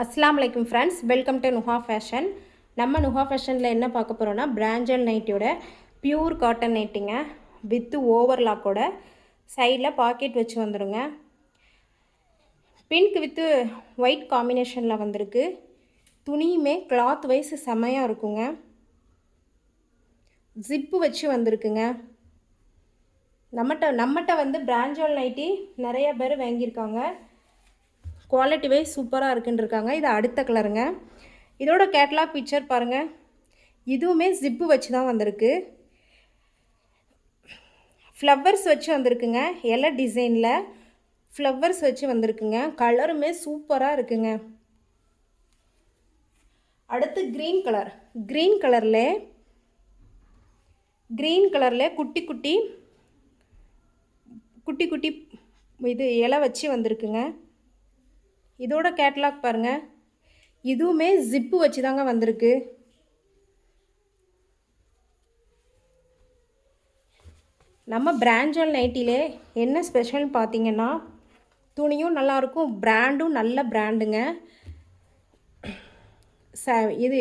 அஸ்ஸலாமு அலைக்கும் friends, welcome to Nuha fashion. நம்ம நுஹா ஃபேஷனில் என்ன பார்க்க போகிறோன்னா, பிராஞ்சல் நைட்டியோட பியூர் காட்டன் நைட்டிங்க வித் ஓவர்லாக்கோட சைடில் பாக்கெட் வச்சு வந்துடுங்க. பிங்க் வித்து ஒயிட் காம்பினேஷனில் வந்திருக்கு. துணியுமே கிளாத் வைஸ் செமையாக இருக்குங்க. ஜிப்பு வச்சு வந்திருக்குங்க. நம்மகிட்ட வந்து பிராஞ்சல் நைட்டி நிறைய பேர் வாங்கியிருக்காங்க. குவாலிட்டி வைஸ் சூப்பராக இருக்குன்னு இருக்காங்க. இது அடுத்த கலருங்க. இதோட கேட்லாக் பிக்சர் பாருங்கள். இதுவுமே ஜிப்பு வச்சு தான் வந்திருக்கு. ஃப்ளவர்ஸ் வச்சு வந்திருக்குங்க. எல்லா டிசைனில் ஃப்ளவர்ஸ் வச்சு வந்திருக்குங்க. கலருமே சூப்பராக இருக்குங்க. அடுத்து க்ரீன் கலர். க்ரீன் கலரில் குட்டி குட்டி இது இலை வச்சு வந்திருக்குங்க. இதோட கேட்லாக் பாருங்கள். இதுவுமே ஜிப்பு வச்சு தாங்க வந்திருக்கு. நம்ம பிராஞ்சல் நைட்டிலே என்ன ஸ்பெஷல் பார்த்தீங்கன்னா, துணியும் நல்லாயிருக்கும், பிராண்டும் நல்ல பிராண்டுங்க. இது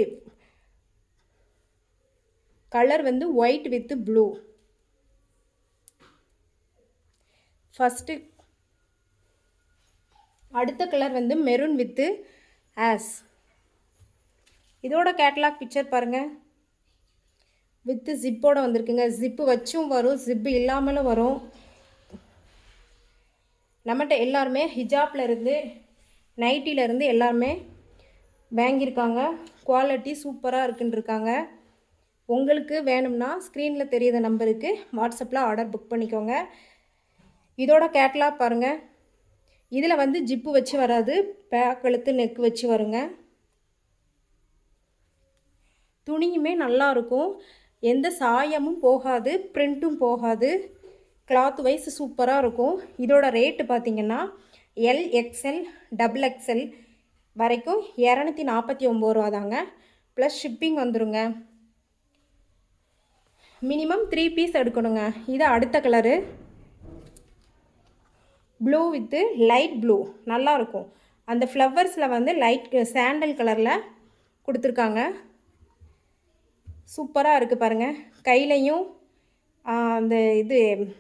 கலர் வந்து ஒயிட் வித் ப்ளூ. ஃபஸ்ட்டு அடுத்த கலர் வந்து மெரூன் வித்து ஆஸ். இதோட கேட்லாக் பிக்சர் பாருங்கள். வித்து ஜிப்போடு வந்திருக்குங்க. ஜிப்பு வச்சும் வரும், ஜிப்பு இல்லாமலும் வரும். நம்மகிட்ட எல்லாருமே ஹிஜாப்லேருந்து நைட்டிலேருந்து எல்லாருமே வாங்கியிருக்காங்க. குவாலிட்டி சூப்பராக இருக்குன்னு இருக்காங்க. உங்களுக்கு வேணும்னா ஸ்க்ரீனில் தெரியுற நம்பருக்கு வாட்ஸ்அப்பில் ஆர்டர் புக் பண்ணிக்கோங்க. இதோட கேட்லாக் பாருங்கள். இதில் வந்து ஜிப்பு வச்சு வராது, பேக் கழுத்து நெக் வச்சு வருங்க. துணியுமே நல்லாயிருக்கும், எந்த சாயமும் போகாது, பிரிண்ட்டும் போகாது. கிளாத் வைஸ் சூப்பராக இருக்கும். இதோட ரேட்டு பார்த்திங்கன்னா LXL XXL வரைக்கும் 249 ரூபா தாங்க. ப்ளஸ் ஷிப்பிங் வந்துடுங்க. மினிமம் 3 பீஸ் எடுக்கணுங்க. இது அடுத்த colour blue with light blue. நல்லாயிருக்கும். அந்த ஃப்ளவர்ஸில் வந்து லைட் சாண்டல் கலரில் கொடுத்துருக்காங்க. சூப்பராக இருக்குது பாருங்கள். கையிலையும் அந்த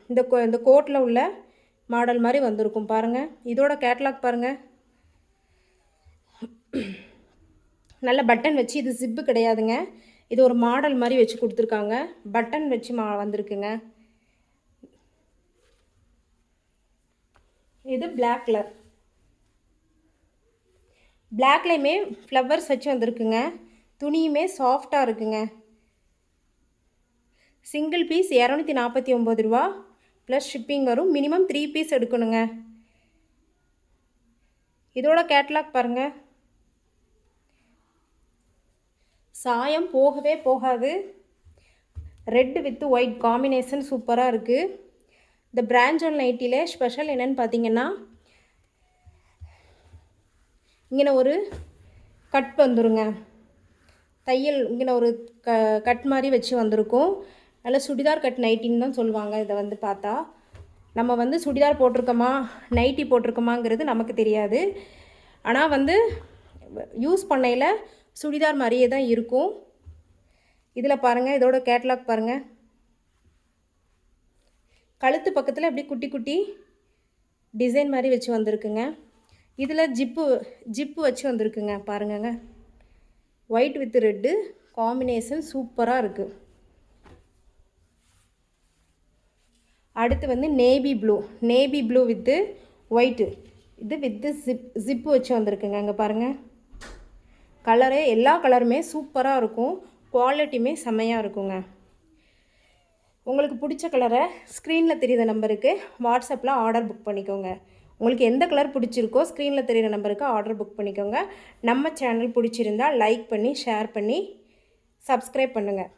இந்த கோட்டில் உள்ள மாடல் மாதிரி வந்திருக்கும் பாருங்கள். இதோட கேட்லாக் பாருங்கள். நல்ல பட்டன் வச்சு, இது ஜிப்பு கிடையாதுங்க, இது ஒரு மாடல் மாதிரி வச்சு கொடுத்துருக்காங்க. பட்டன் வச்சு வந்திருக்குங்க. இது பிளாக் கலர். பிளாக்லேயுமே ஃப்ளவர்ஸ் வச்சு வந்திருக்குங்க. துணியுமே சாஃப்டாக இருக்குங்க. சிங்கிள் பீஸ் 249 ரூபா ப்ளஸ் ஷிப்பிங் வரும். மினிமம் 3 பீஸ் எடுக்கணுங்க. இதோட கேட்லாக் பாருங்கள். சாயம் போகவே போகாது. ரெட் வித் ஒயிட் காம்பினேஷன் சூப்பராக இருக்குது. இந்த பிராஞ்சல் நைட்டிலே ஸ்பெஷல் என்னென்னு பார்த்தீங்கன்னா, இங்கே ஒரு கட் வந்துருங்க. தையல் இங்கே ஒரு கட் மாதிரி வச்சு வந்திருக்கும். நல்ல சுடிதார் கட் நைட்டின்னு தான் சொல்லுவாங்க. இதை வந்து பார்த்தா நம்ம வந்து சுடிதார் போட்டிருக்கோமா நைட்டி போட்டிருக்கோமாங்கிறது நமக்கு தெரியாது. ஆனால் வந்து யூஸ் பண்ணையில் சுடிதார் மாதிரியே தான் இருக்கும். இதில் பாருங்கள். இதோட கேட்லாக் பாருங்கள். கழுத்து பக்கத்தில் அப்படியே குட்டி குட்டி டிசைன் மாதிரி வச்சு வந்திருக்குங்க. இதில் ஜிப்பு வச்சு வந்திருக்குங்க பாருங்கங்க. ஒயிட் வித் ரெட்டு காம்பினேஷன் சூப்பராக இருக்குது. அடுத்து வந்து நேவி ப்ளூ வித்து ஒயிட்டு. இது வித்து ஜிப்பு வச்சு வந்திருக்குங்க. அங்கே பாருங்கள். கலரே எல்லா கலருமே சூப்பராக இருக்கும். குவாலிட்டியுமே செம்மையாக இருக்குங்க. உங்களுக்கு பிடிச்ச கலரை ஸ்க்ரீனில் தெரியுற நம்பருக்கு வாட்ஸ்அப்பில் ஆர்டர் புக் பண்ணிக்கோங்க. உங்களுக்கு எந்த கலர் பிடிச்சிருக்கோ ஸ்க்ரீனில் தெரியுற நம்பருக்கு ஆர்டர் புக் பண்ணிக்கோங்க. நம்ம சேனல் பிடிச்சிருந்தால் லைக் பண்ணி ஷேர் பண்ணி சப்ஸ்கிரைப் பண்ணுங்கள்.